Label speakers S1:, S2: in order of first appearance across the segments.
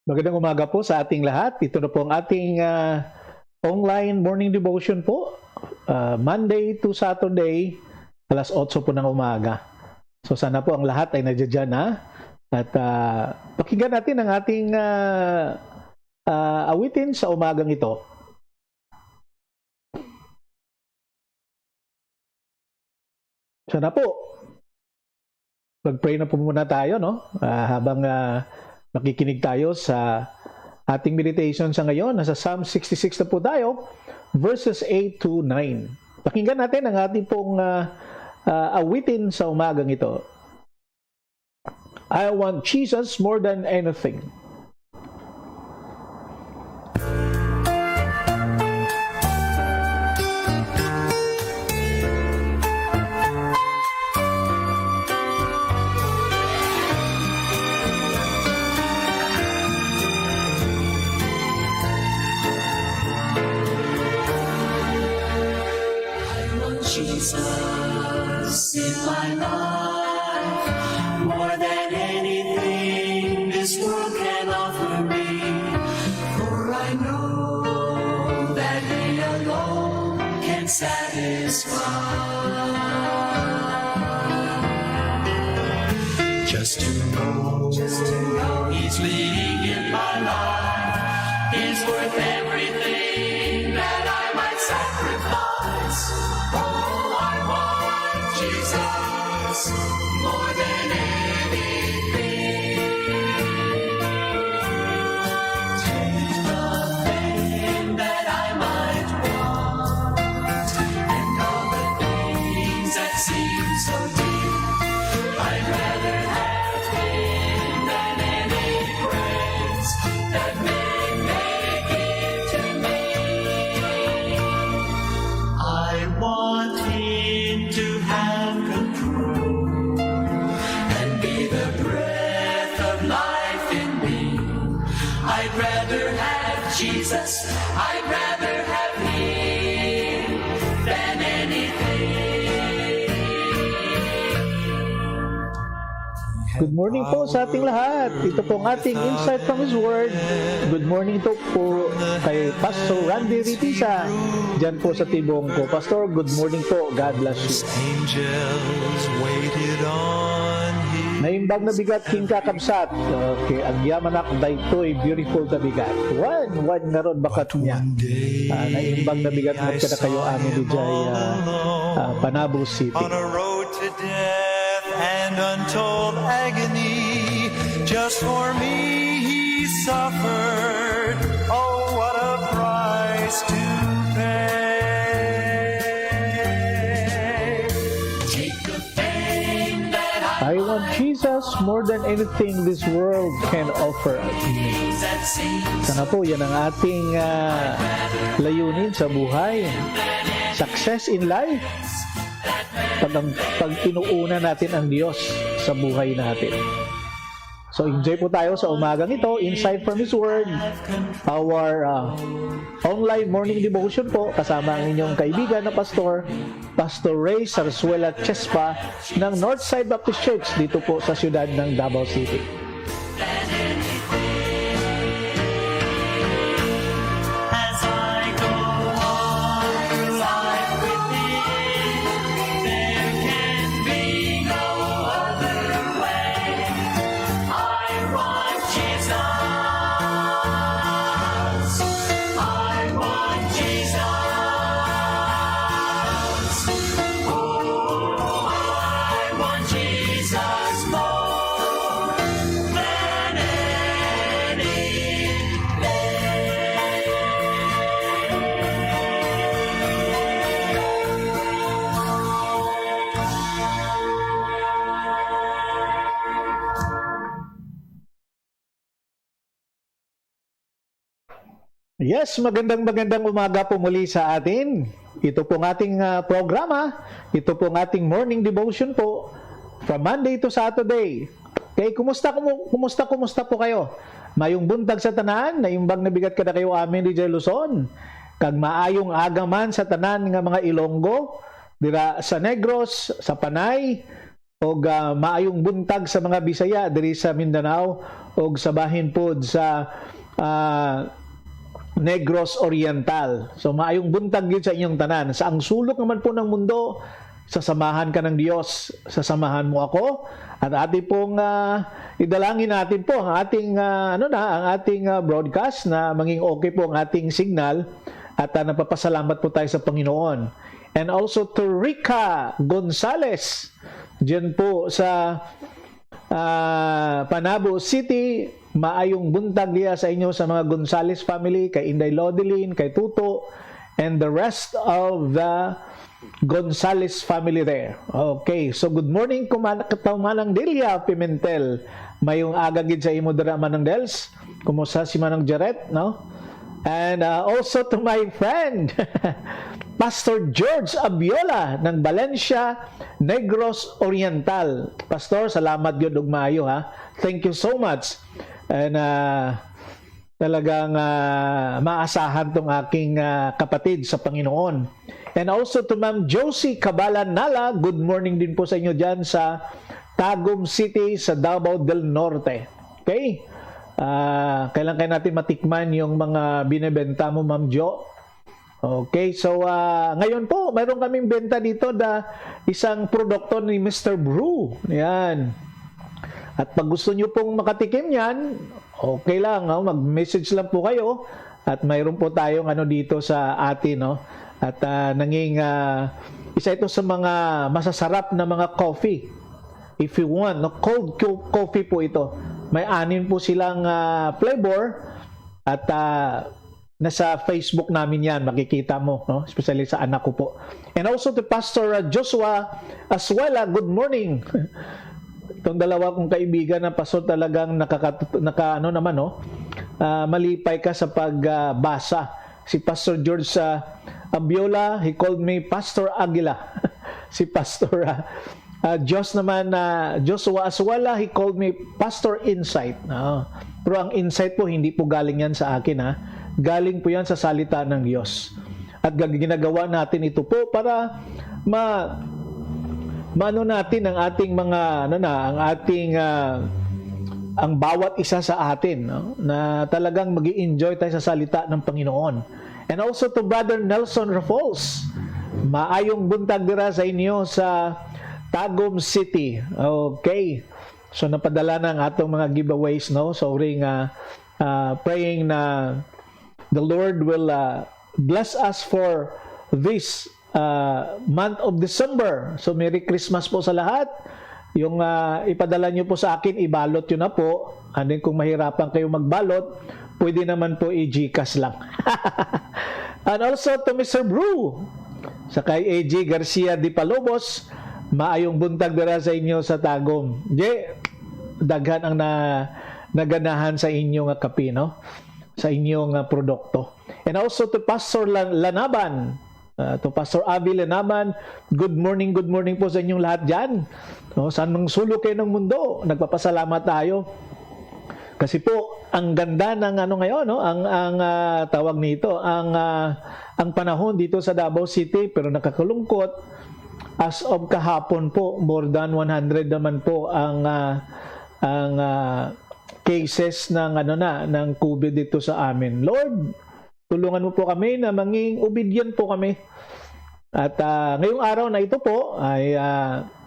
S1: Magandang umaga po sa ating lahat. Ito na po ang ating online morning devotion po. Monday to Saturday, alas 8 po ng umaga. So sana po ang lahat ay nandiyan na. At pakinggan natin ang ating awitin sa umagang ito. Sana po. Mag-pray na po muna tayo, no? Habang nakikinig tayo sa ating meditation sa ngayon. Nasa Psalm 66 na po tayo, verses 8 to 9. Pakinggan natin ang ating pong awitin sa umagang ito. I want Jesus more than anything.
S2: Jesus in my life, more than anything this world can offer me. For I know that He alone can satisfy. Just to know He's leading in my life is worth everything that I might sacrifice. Jesus, more than anything. Take nothing that I might want, and all the things that seem so dear. I'd rather have Him than any praise that men may give to me. I want Him to have control and be the breath of life in me. I'd rather have Jesus, I'd rather have Him than anything.
S1: Good morning po sa ating lahat. Ito po ang ating insight from His Word. Good morning ito po kay Pastor Randy Ritisa. Diyan po sa tibong ko. Pastor, good morning po. God bless you.
S3: Angels waited on Him.
S1: Naimbang na bigat king kakabsat. Okay, agyaman ak daytoy beautiful na bigat. One nga ron bakat niya. Naimbang na bigat na kada kayo amin di jay Panabo City.
S3: On a road to death and untold agony, just for me He suffered. Oh, what a price to pay.
S2: Take the fame that
S1: I want Jesus more than anything this world can offer me.
S2: that seems
S1: Sana po, yan ang ating layunin sa buhay. Success in life. Pag inuuna natin ang Diyos sa buhay natin. So enjoy po tayo sa umagang ito, Insight from His Word, our online morning devotion po, kasama ang inyong kaibigan na Pastor Ray Sarsuela Chespa ng Northside Baptist Church dito po sa siyudad ng Davao City.
S2: as I go on through life with Him. There can be no other way. I want Jesus. I want Jesus. Oh, I want Jesus more than anything.
S1: Yes, magandang umaga po muli sa atin. Ito pong ating programa. Ito pong ating morning devotion po from Monday to Saturday. Okay, kumusta po kayo? Mayong buntag sa tanan, naimbang nabigat kada kayo amin di Luzon. Kag maayong agaman sa tanan nga mga Ilonggo, dira sa Negros, sa Panay, og maayong buntag sa mga Bisaya diri sa Mindanao og sa bahin pod sa Negros Oriental. So maayong buntag gyud sa inyong tanan. Sa ang sulok naman po ng mundo, sasamahan ka ng Diyos, sasamahan mo ako, at ating pong idalangin natin po ang ating ang ating broadcast na maging okay po ang ating signal, at nagpapasalamat po tayo sa Panginoon. And also to Rica Gonzales diyan po sa Panabo City. Maayong buntag diya sa inyo sa mga Gonzales family, kay Inday Lodelin, kay Tuto, and the rest of the Gonzales family there. Okay, so good morning Manang Delia Pimentel. Mayong aga gid sa imo dira Manang Dels. Kumusta si Manang Jaret, no? And also to my friend Pastor George Abiola ng Valencia, Negros Oriental. Pastor, salamat gyud og maayo ha. Thank you so much. And talagang maasahan tong aking kapatid sa Panginoon. And also to Ma'am Josie Cabalan Nala, good morning din po sa inyo dyan sa Tagum City sa Davao del Norte. Okay? Kailan kayo natin matikman yung mga binebenta mo, Ma'am Jo? Okay, so ngayon po, mayroon kaming benta dito na isang produkto ni Mr. Brew. Yan. At pag gusto nyo pong makatikim yan, okay lang, mag-message lang po kayo, at mayroon po tayong dito sa atin, no? At nanging isa ito sa mga masasarap na mga coffee. If you want, cold coffee po ito. May 6 po silang flavor, at nasa Facebook namin yan, makikita mo, no? Especially sa anak ko po. And also to Pastor Joshua Asuela, good morning. Itong dalawa kong kaibigan na pastor talagang malipay ka sa pagbasa. Si Pastor George Abiola, he called me Pastor Aguila. Si Pastor Joshua Asuela, he called me Pastor Insight. Pero ang insight po, hindi po galing yan sa akin, ha? Galing po yan sa salita ng Diyos. At ginagawa natin ito po para maano natin ang ating mga ang bawat isa sa atin, no? Na talagang magi-enjoy tayo sa salita ng Panginoon. And also to Brother Nelson Rafols, maayong buntag dira sa inyo sa Tagum City. Okay, so napadala na ang atong mga giveaways, no? So praying na the Lord will bless us for this month of December. So Merry Christmas po sa lahat. Yung ipadala nyo po sa akin, ibalot yun na po. And then kung mahirapan kayo magbalot, pwede naman po i-GCash lang. And also to Mr. Brew, sa kay AJ Garcia Di Palobos, maayong buntag dira sa inyo sa Tagum. Daghan ang naganahan sa inyong kape, no? Sa inyong produkto. And also to Pastor Lanaban, to Pastor Avi Lanaban, good morning po sa inyong lahat dyan. No, saan mang sulok kayo ng mundo, nagpapasalamat tayo. Kasi po, ang ganda ng ngayon, no? Ang tawag nito, ang panahon dito sa Davao City, pero nakakalungkot. As of kahapon po, more than 100 naman po ang cases ng ng COVID dito sa amin. Lord, tulungan mo po kami na maging obedient po kami. At ngayong araw na ito po ay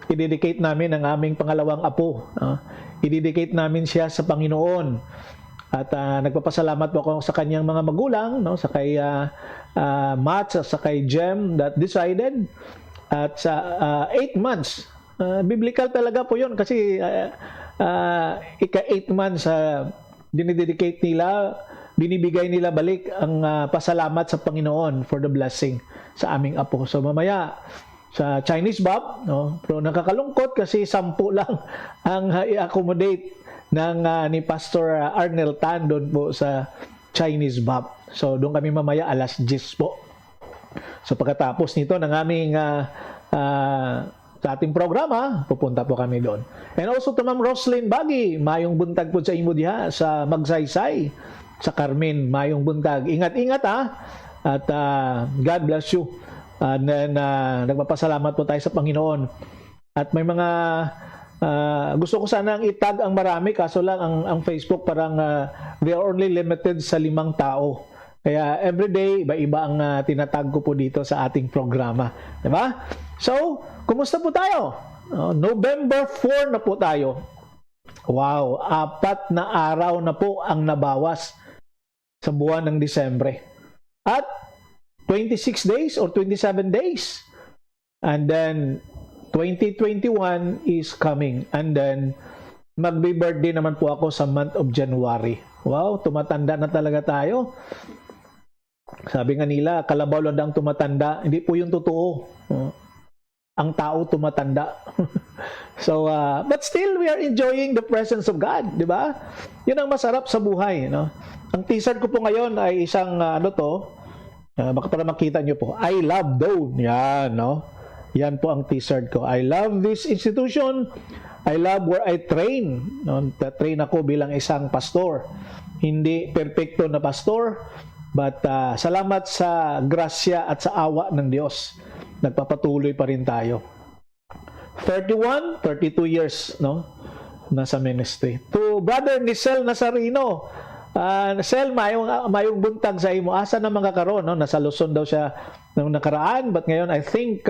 S1: i-dedicate namin ang aming pangalawang apo. I-dedicate namin siya sa Panginoon. At nagpapasalamat po ako sa kanyang mga magulang, no? Sa kay Matt, sa kay Jem that decided. At sa 8 months, biblical talaga po yun kasi ika-8 months dinidedicate nila, binibigay nila balik ang pasalamat sa Panginoon for the blessing sa aming apo. So mamaya sa Chinese Bab, no? Pero nakakalungkot kasi 10 lang ang i-accommodate ng ni Pastor Arnel Tan doon po sa Chinese Bab. So doon kami mamaya alas 10 po. So pagkatapos nito ng aming sa ating programa, pupunta po kami doon. And also to Ma'am Roslyn Bagi, mayong buntag po sa imo diha sa Magsaysay, sa Carmen, mayong buntag. Ingat-ingat at God bless you. And then nagpapasalamat po tayo sa Panginoon. At may mga Gusto ko sanang itag ang marami, kaso lang ang Facebook parang they are only limited sa 5 tao. Kaya everyday, iba-iba ang tinatag ko po dito sa ating programa. Diba? So, kumusta po tayo? November 4 na po tayo. Wow, 4 na araw na po ang nabawas sa buwan ng Disyembre. At 26 days or 27 days. And then, 2021 is coming. And then, magbe-birthday naman po ako sa month of January. Wow, tumatanda na talaga tayo. Sabi nga nila, kalabaw lang ang tumatanda. Hindi po yung totoo. Ang tao tumatanda. So, but still, we are enjoying the presence of God. Di ba? Yun ang masarap sa buhay. No? Ang t-shirt ko po ngayon ay isang, baka para makita nyo po, I love Doe. Yan, no? Yan po ang t-shirt ko. I love this institution. I love where I train. No? Train ako bilang isang pastor. Hindi perfecto na pastor, but salamat sa grasya at sa awa ng Diyos. Nagpapatuloy pa rin tayo. 32 years, no? Nasa ministry. To Brother Nisel Nazarino, Nisel, mayong buntag sa imo. Asa na mga karon, no? Nasa Luzon daw siya nung nakaraan, but ngayon I think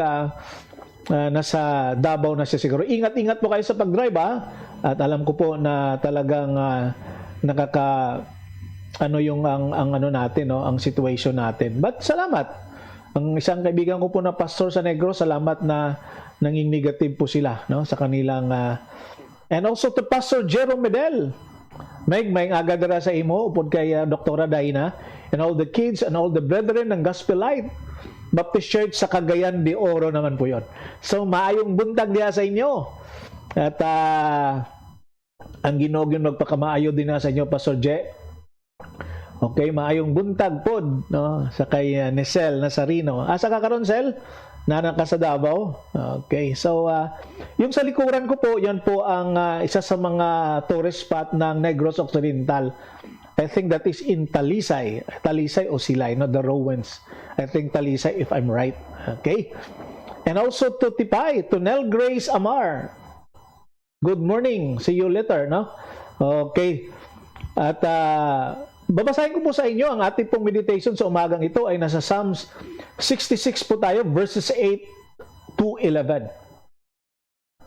S1: nasa Davao na siya siguro. Ingat-ingat po kayo sa pag-drive, ha? At alam ko po na talagang natin, no, ang situation natin. But salamat. Ang isang kaibigan ko po na pastor sa Negros, salamat na nanging negative po sila, no, sa kanilang and also to Pastor Jerome Medel. May aga dara sa imo upod kay Dr. Daina and all the kids and all the brethren ng Gospel Light Baptist Church sa Cagayan de Oro naman po yon. So maayong buntag diha sa inyo. At ang Ginoo magpakamaayo din na sa inyo, Pastor Je. Okay, maayong buntag pod, no, sa kay Nisel Nazarino. Asa ka karon, Sel? Nana ka sa Davao. Okay, so yung sa likuran ko po, yan po ang isa sa mga tourist spot ng Negros Occidental. I think that is in Talisay. Talisay o Silay, not the Rowens. I think Talisay if I'm right. Okay. And also to Tipay, to Nel Grace Amar. Good morning. See you later, no? Okay. At babasahin ko po sa inyo ang ating pong meditation sa umagang ito ay nasa Psalms 66 po tayo, verses 8 to 11.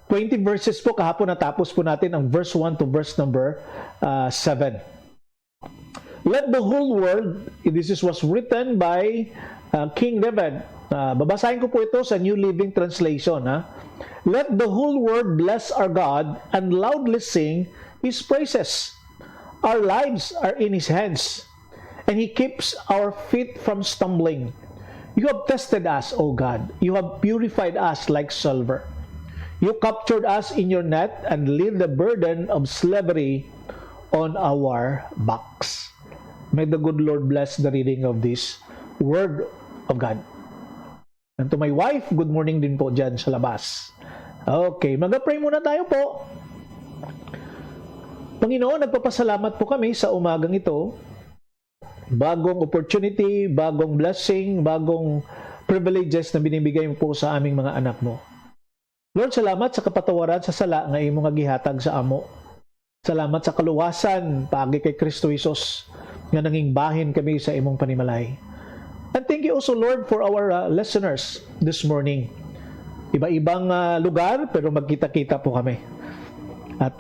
S1: 20 verses po, kahapon natapos po natin ang verse 1 to verse number 7. Let the whole world, this was written by King David. Babasahin ko po ito sa New Living Translation. Let the whole world bless our God and loudly sing His praises. Our lives are in His hands, and He keeps our feet from stumbling. You have tested us, O God. You have purified us like silver. You captured us in your net and laid the burden of slavery on our backs. May the good Lord bless the reading of this Word of God. And to my wife, good morning din po dyan sa labas. Okay, mag-pray muna tayo po. Panginoon, nagpapasalamat po kami sa umagang ito. Bagong opportunity, bagong blessing, bagong privileges na binibigay mo po sa aming mga anak mo. Lord, salamat sa kapatawaran sa sala nga imong gihatag sa amo. Salamat sa kaluwasan paagi kay Kristo Jesus nga nanging bahin kami sa imong panimalay. And thank you also, Lord, for our listeners this morning. Iba-ibang lugar pero magkita-kita po kami. At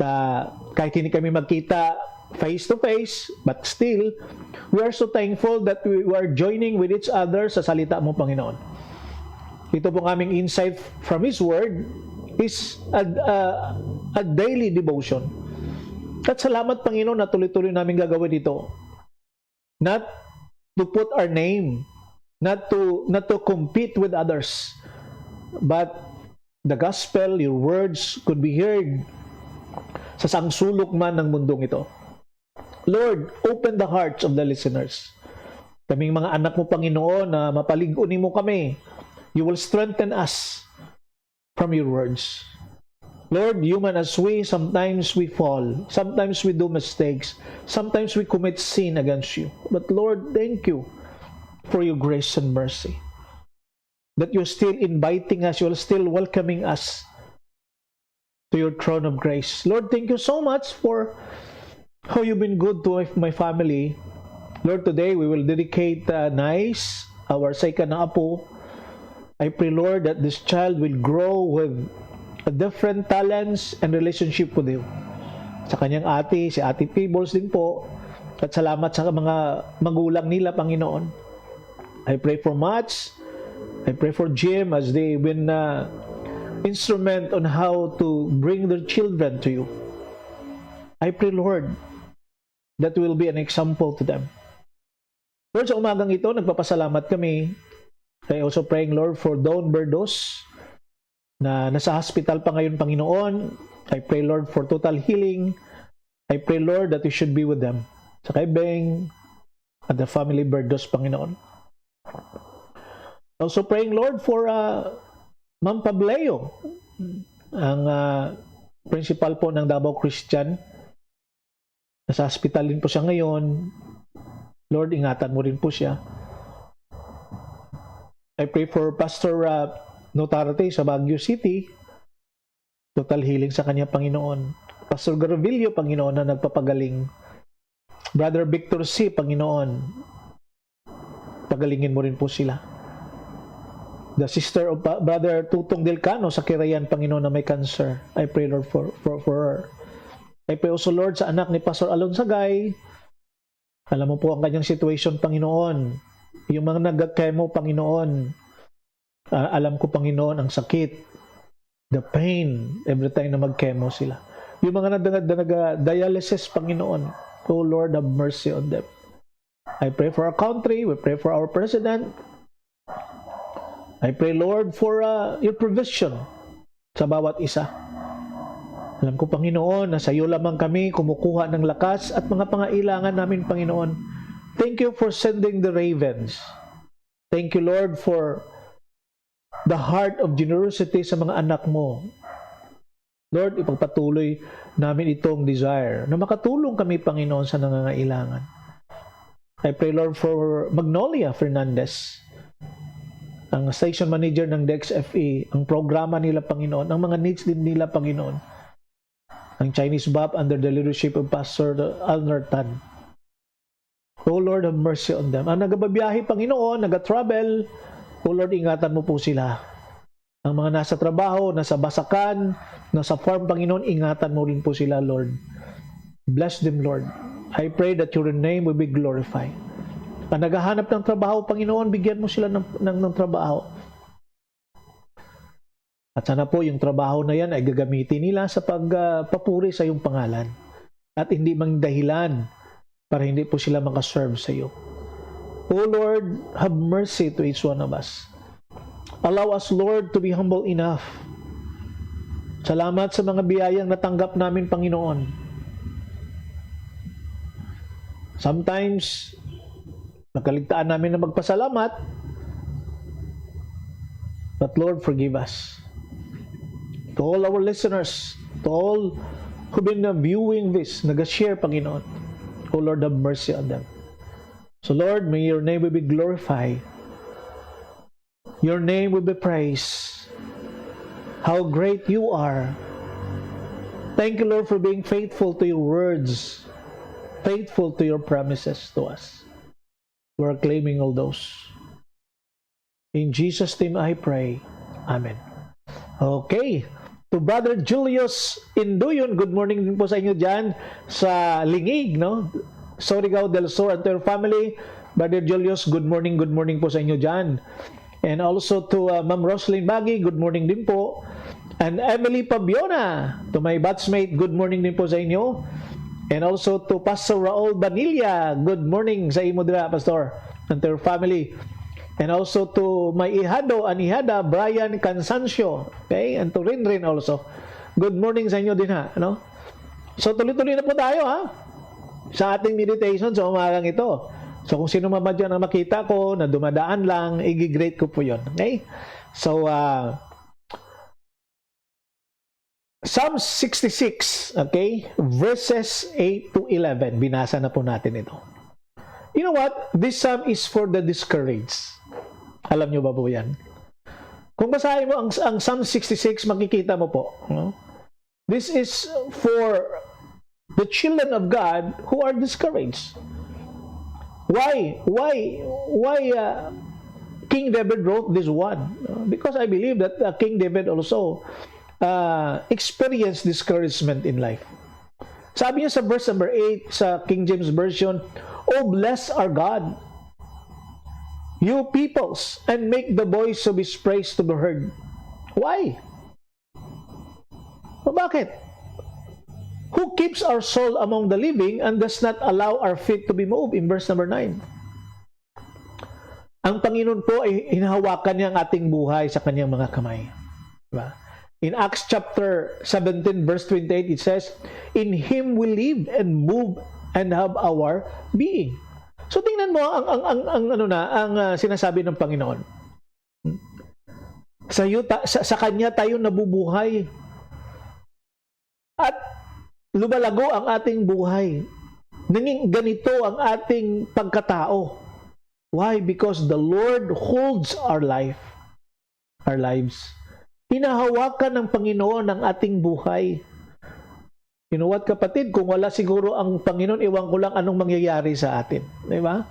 S1: kahit hindi kami magkita face to face, but still, we are so thankful that we are joining with each other sa salita mo, Panginoon. Ito pong aming insight from His Word is a daily devotion. At salamat, Panginoon, na tuloy-tuloy namin gagawin ito. Not to put our name, not to compete with others, but the gospel, your words could be heard sa sangsulok man ng mundong ito. Lord, open the hearts of the listeners. Kaming mga anak mo, Panginoon, na mapaligon mo kami. You will strengthen us from your words. Lord, human as we, sometimes we fall. Sometimes we do mistakes. Sometimes we commit sin against you. But Lord, thank you for your grace and mercy. That you're still inviting us, you're still welcoming us to your throne of grace. Lord, thank you so much for how you've been good to my family. Lord, today we will dedicate Nice, our second na apo. I pray, Lord, that this child will grow with different talents and relationship with you. Sa kanyang ate, si Ate Peebles din po. At salamat sa mga magulang nila, Panginoon. I pray for Mats. I pray for Jim as they've been instrument on how to bring their children to you. I pray, Lord, that will be an example to them. Lord, sa umagang ito, nagpapasalamat kami. I also praying, Lord, for Dawn Berdos na nasa hospital pa ngayon, Panginoon. I pray, Lord, for total healing. I pray, Lord, that you should be with them. Sa kay Beng at the family Berdos, Panginoon. Also praying, Lord, for Ma'am Pableo, ang principal po ng Davao Christian. Nasa hospital din po siya ngayon. Lord, ingatan mo rin po siya. I pray for Pastor Notarte sa Baguio City. Total healing sa kanya, Panginoon. Pastor Garovillo, Panginoon, na nagpapagaling. Brother Victor C, Panginoon, pagalingin mo rin po sila. The sister of Brother Tutong Delcano sa Kirayan, Panginoon, na may cancer. I pray, Lord, for her. I pray also, Lord, sa anak ni Pastor Alon Sagay. Alam mo po ang kanyang situation, Panginoon. Yung mga nag-chemo, Panginoon. Alam ko, Panginoon, ang sakit. The pain every time na mag-chemo sila. Yung mga nag-dialysis, Panginoon. Oh Lord, have mercy on them. I pray for our country. We pray for our president. I pray, Lord, for your provision sa bawat isa. Alam ko, Panginoon, na sa iyo lamang kami kumukuha ng lakas at mga pangailangan namin, Panginoon. Thank you for sending the ravens. Thank you, Lord, for the heart of generosity sa mga anak mo. Lord, ipagpatuloy namin itong desire na makatulong kami, Panginoon, sa nangangailangan. I pray, Lord, for Magnolia Fernandez, ang station manager ng DXFE, ang programa nila, Panginoon, ang mga needs din nila, Panginoon. Ang Chinese Bap under the leadership of Pastor Alner Tan. Oh Lord, have mercy on them. Ang nagababiyahe, Panginoon, nag-travel, oh Lord, ingatan mo po sila. Ang mga nasa trabaho, nasa basakan, nasa farm, Panginoon, ingatan mo rin po sila, Lord. Bless them, Lord. I pray that your name will be glorified. Ang naghahanap ng trabaho, Panginoon, bigyan mo sila ng trabaho. At sana po yung trabaho na yan ay gagamitin nila sa pagpapuri sa iyong pangalan. At hindi mang dahilan para hindi po sila makaserve sa iyo. Oh Lord, have mercy to each one of us. Allow us, Lord, to be humble enough. Salamat sa mga biyayang natanggap namin, Panginoon. Sometimes, nakaligtaan namin na magpasalamat. But Lord, forgive us. To all our listeners, to all who've been viewing this, nag-share, Panginoon. Oh Lord, have mercy on them. So Lord, may your name will be glorified. Your name will be praised. How great you are. Thank you, Lord, for being faithful to your words, faithful to your promises to us. We're claiming all those. In Jesus' name I pray. Amen. Okay. To Brother Julius Induyon, good morning din po sa inyo dyan sa Lingig, no? Surigao del Sur and to your family. Brother Julius, good morning po sa inyo dyan. And also to Ma'am Roslyn Baggy, good morning din po. And Emily Pabiona, to my batchmate, good morning din po sa inyo. And also to Pastor Raul Banilla, good morning sa imo dira, Pastor, and to your family. And also to my ihado and ihada, Brian Cansancio, okay? And to Rinrin also. Good morning sa inyo din ha, no? So tuloy-tuloy na po tayo ha, sa ating meditation sa umagang ito. So kung sino man dyan ang makita ko na dumadaan lang, i-greet ko po yun. Okay? So, Psalm 66, okay? Verses 8 to 11. Binasa na po natin ito. You know what? This psalm is for the discouraged. Alam nyo ba po yan? Kung basahin mo ang Psalm 66, makikita mo po. No? This is for the children of God who are discouraged. Why King David wrote this one? Because I believe that King David also experienced discouragement in life. Sabi niya sa verse number 8 sa King James Version, "Oh, bless our God, you peoples, and make the voice of His praise to be heard." Why? O bakit? Who keeps our soul among the living and does not allow our feet to be moved? In verse number 9. Ang Panginoon po ay hinahawakan niya ang ating buhay sa kanyang mga kamay. Diba? In Acts chapter 17 verse 28 it says, "In Him we live and move and have our being." So tingnan mo ang sinasabi ng Panginoon. Sa kanya tayo nabubuhay. At lumalago ang ating buhay. Nanging ganito ang ating pagkatao. Why? Because the Lord holds our lives. Hinahawakan ng Panginoon ang ating buhay. You know what, kapatid? Kung wala siguro ang Panginoon, iwan ko lang anong mangyayari sa atin. Di ba?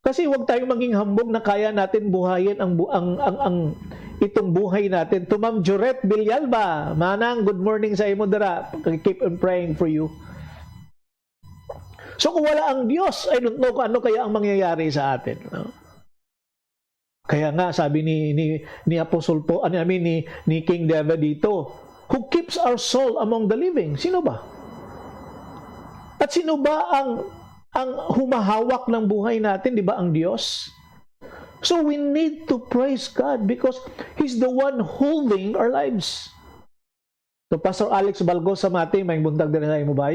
S1: Kasi huwag tayong maging hambog na kaya natin buhayin ang itong buhay natin. To Ma'am Jurette Villalba, manang, good morning sa imo dara. Keep on praying for you. So kung wala ang Diyos, I don't know kung ano kaya ang mangyayari sa atin. No? Kaya nga sabi ni Apostle po, ni King David dito, who keeps our soul among the living? Sino ba? At sino ba ang humahawak ng buhay natin, di ba? Ang Diyos. So we need to praise God because He's the one holding our lives. So Pastor Alex Balgo sa mati, may buntag din na mo ba?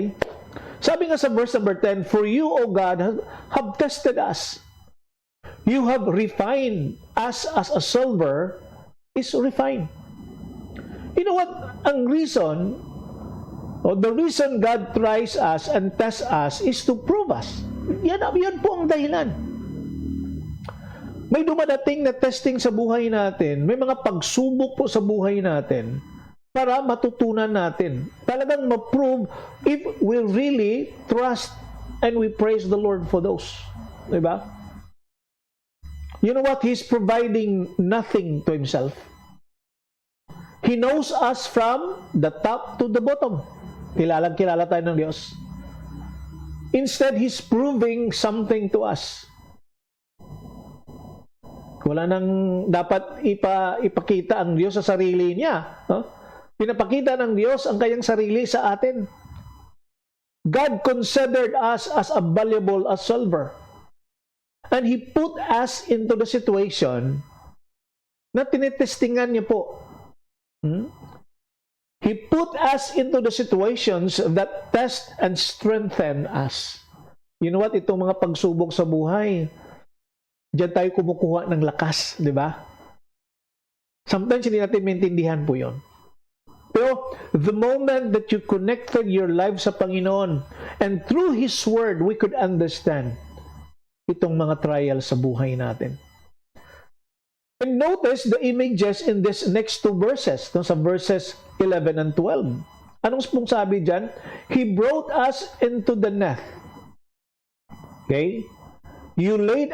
S1: Sabi nga sa verse number 10, "For you, O God, have tested us. You have refined us as a silver is refined." You know what? Ang reason, or the reason God tries us and tests us is to prove us. Yan po ang dahilan. May dumadating na testing sa buhay natin, may mga pagsubok po sa buhay natin para matutunan natin. Talagang ma-prove if we really trust and we praise the Lord for those. Diba? You know what? He's providing nothing to Himself. He knows us from the top to the bottom. Kilala tayo ng Diyos. Instead, He's proving something to us. Wala nang dapat ipakita ang Diyos sa sarili niya. Huh? Pinapakita ng Diyos ang kanyang sarili sa atin. God considered us as a valuable as silver. And He put us into the situation na tinitestingan niya po. He put us into the situations that test and strengthen us. You know what? Itong mga pagsubok sa buhay, diyan tayo kumukuha ng lakas, di ba? Sometimes hindi natin maintindihan po yun. Pero the moment that you connected your life sa Panginoon and through His Word, we could understand itong mga trials sa buhay natin. And notice the images in this next two verses, no, sa verses 11 and 12. Anong pong sabi dyan? He brought us into the net. Okay? You laid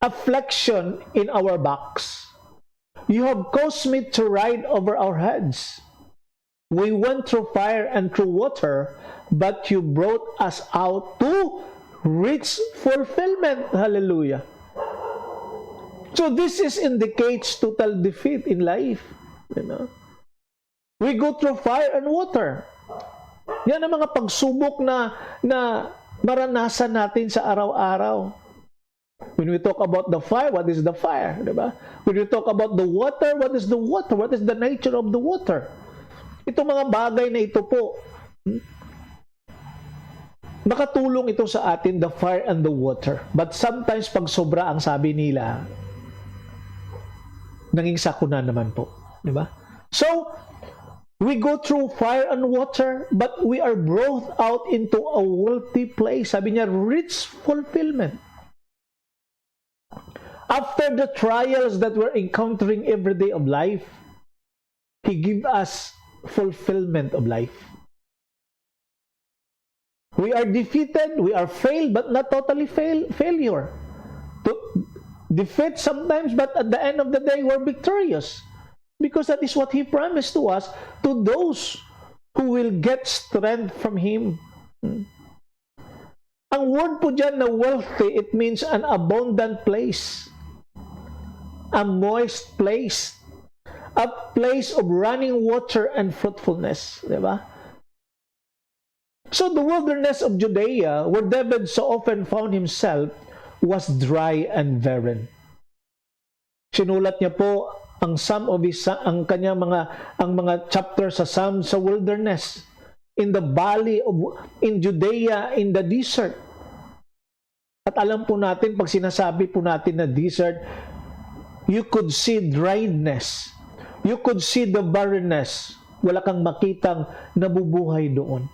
S1: affliction in our backs. You have caused me to ride over our heads. We went through fire and through water, but you brought us out to reach fulfillment. Hallelujah. So this indicates total defeat in life. You know? We go through fire and water. Yan ang mga pagsubok na maranasan natin sa araw-araw. When we talk about the fire, what is the fire? Diba? When we talk about the water, what is the water? What is the nature of the water? Itong mga bagay na ito po, makatulong ito sa atin, the fire and the water. But sometimes pag sobra ang sabi nila, naging sakuna naman po. Diba? So, we go through fire and water, but we are brought out into a wealthy place. Sabi niya, rich fulfillment. After the trials that we're encountering every day of life, He gives us fulfillment of life. We are defeated, we are failed, but not totally failure. To defeat sometimes, but at the end of the day, we're victorious. Because that is what He promised to us, to those who will get strength from Him. Ang word po dyan na wealthy, it means an abundant place. A moist place. A place of running water and fruitfulness. Diba? So the wilderness of Judea, where David so often found himself, was dry and barren. Sinulat niya po ang mga chapter sa Psalm sa wilderness, in the valley of, in Judea, in the desert. At alam po natin, pag sinasabi po natin na desert, you could see dryness. You could see the barrenness. Wala kang makitang nabubuhay doon.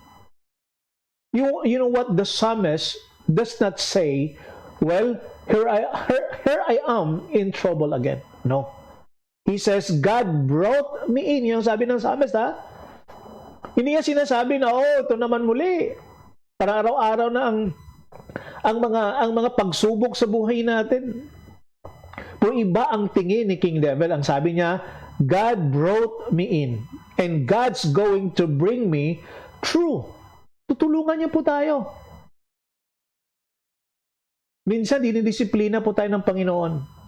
S1: You know what the psalmist does not say, well, here I am in trouble again. No. He says, God brought me in. Yung sabi ng psalmist, ha? Hindi niya sinasabi na, ito naman muli. Para araw-araw na ang mga pagsubok sa buhay natin. Pero iba ang tingin ni King David. Ang sabi niya, God brought me in. And God's going to bring me through. Tutulungan niya po tayo. Minsan, dinidisiplina po tayo ng Panginoon.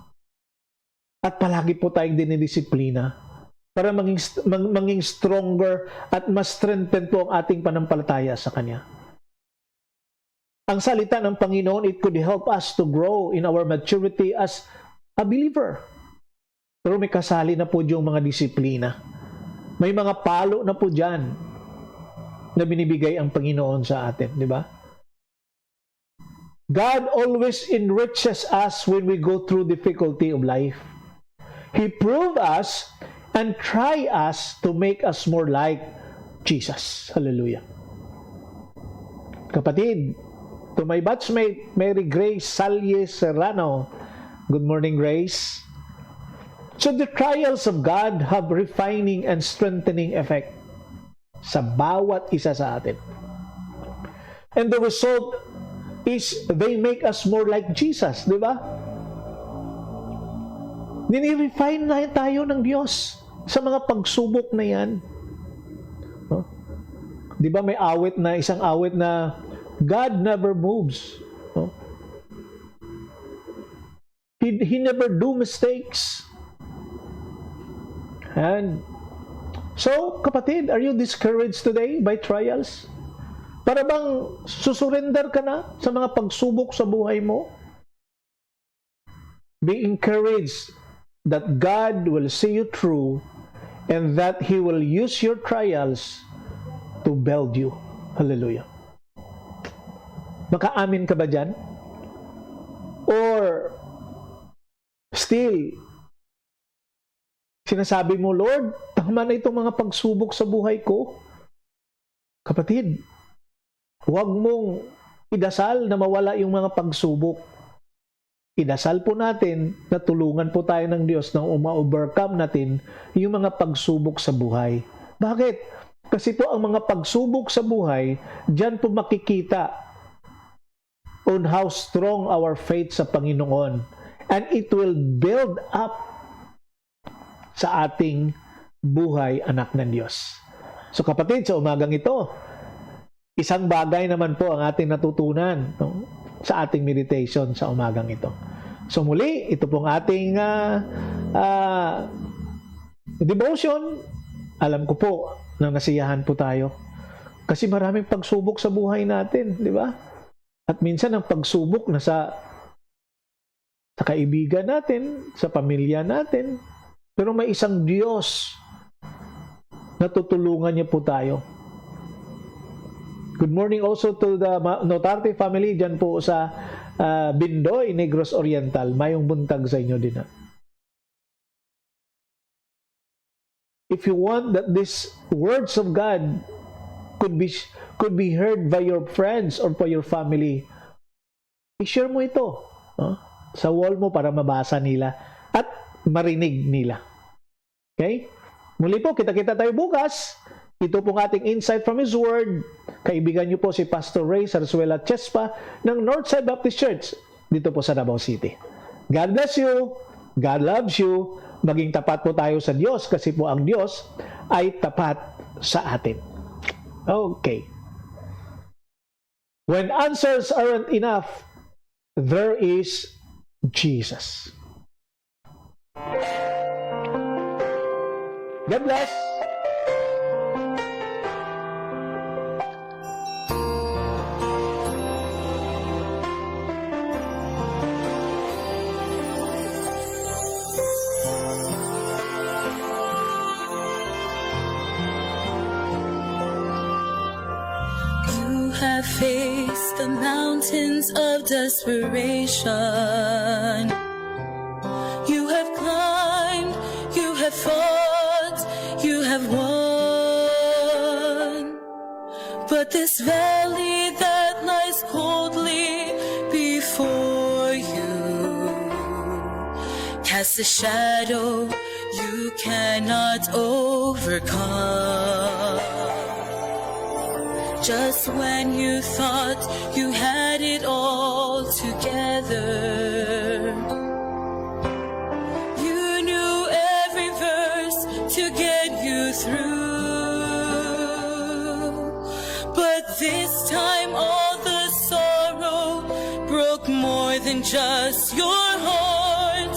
S1: At palagi po tayong dinidisiplina para maging stronger at mas strengthen po ang ating panampalataya sa Kanya. Ang salita ng Panginoon, it could help us to grow in our maturity as a believer. Pero may kasali na po yung mga disiplina. May mga palo na po dyan na binibigay ang Panginoon sa atin, di ba? God always enriches us when we go through difficulty of life. He proved us and try us to make us more like Jesus. Hallelujah. Kapatid, to my batchmate, Mary Grace Salye Serrano, good morning, Grace. So the trials of God have refining and strengthening effect sa bawat isa sa atin. And the result is they make us more like Jesus, di ba? Nini-refine na tayo ng Diyos sa mga pagsubok na yan. No? Di ba may isang awit na God never moves. No? He never do mistakes. And so, kapatid, are you discouraged today by trials? Para bang susurrender ka na sa mga pagsubok sa buhay mo? Be encouraged that God will see you through and that He will use your trials to build you. Hallelujah. Makaamin ka ba dyan? Or still, sinasabi mo, Lord, tama na itong mga pagsubok sa buhay ko. Kapatid, huwag mong idasal na mawala yung mga pagsubok. Idasal po natin na tulungan po tayo ng Diyos na uma-overcome natin yung mga pagsubok sa buhay. Bakit? Kasi po ang mga pagsubok sa buhay, diyan po makikita on how strong our faith sa Panginoon. And it will build up sa ating buhay, anak ng Diyos. So kapatid, sa umagang ito, isang bagay naman po ang ating natutunan, no, sa ating meditation sa umagang ito. So muli, ito pong ating devotion. Alam ko po na nasiyahan po tayo. Kasi maraming pagsubok sa buhay natin, di ba? At minsan ang pagsubok na sa kaibigan natin, sa pamilya natin. Pero may isang Diyos na tutulungan niya po tayo. Good morning also to the Notarte family dyan po sa Bindoy, Negros Oriental. Mayong buntag sa inyo din. If you want that these words of God could be heard by your friends or by your family, i-share mo ito sa wall mo para mabasa nila at marinig nila. Okay? Muli po, kita-kita tayo bukas. Ito pong ating insight from His Word. Kaibigan niyo po si Pastor Ray Sarzuela Chespa ng Northside Baptist Church dito po sa Davao City. God bless you. God loves you. Maging tapat po tayo sa Diyos kasi po ang Diyos ay tapat sa atin. Okay. When answers aren't enough, there is Jesus. God bless.
S4: You have faced the mountains of desperation. You have climbed, you have fought, you have won. But this valley that lies coldly before you casts a shadow you cannot overcome. Just when you thought you had it all together, you knew every verse to get you through. But this time all the sorrow broke more than just your heart,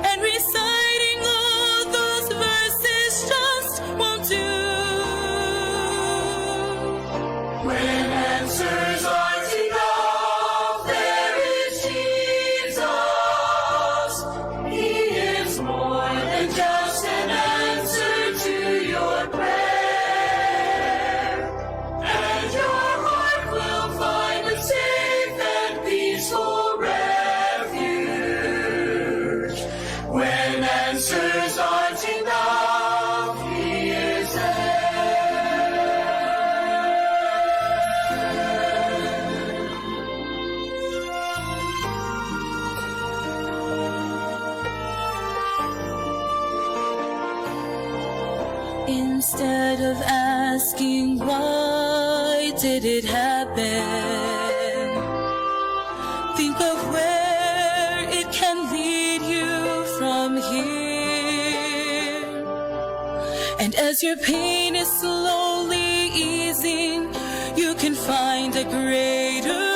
S4: and reciting all those verses just won't do.
S2: When answers aren't enough, there is Jesus. He is more than just an answer to your prayer. And your heart will find a safe and peaceful refuge. When answers aren't enough, He is there.
S4: Instead of asking why did it happen, think of where it can lead you from here. And as your pain is slowly easing, you can find a greater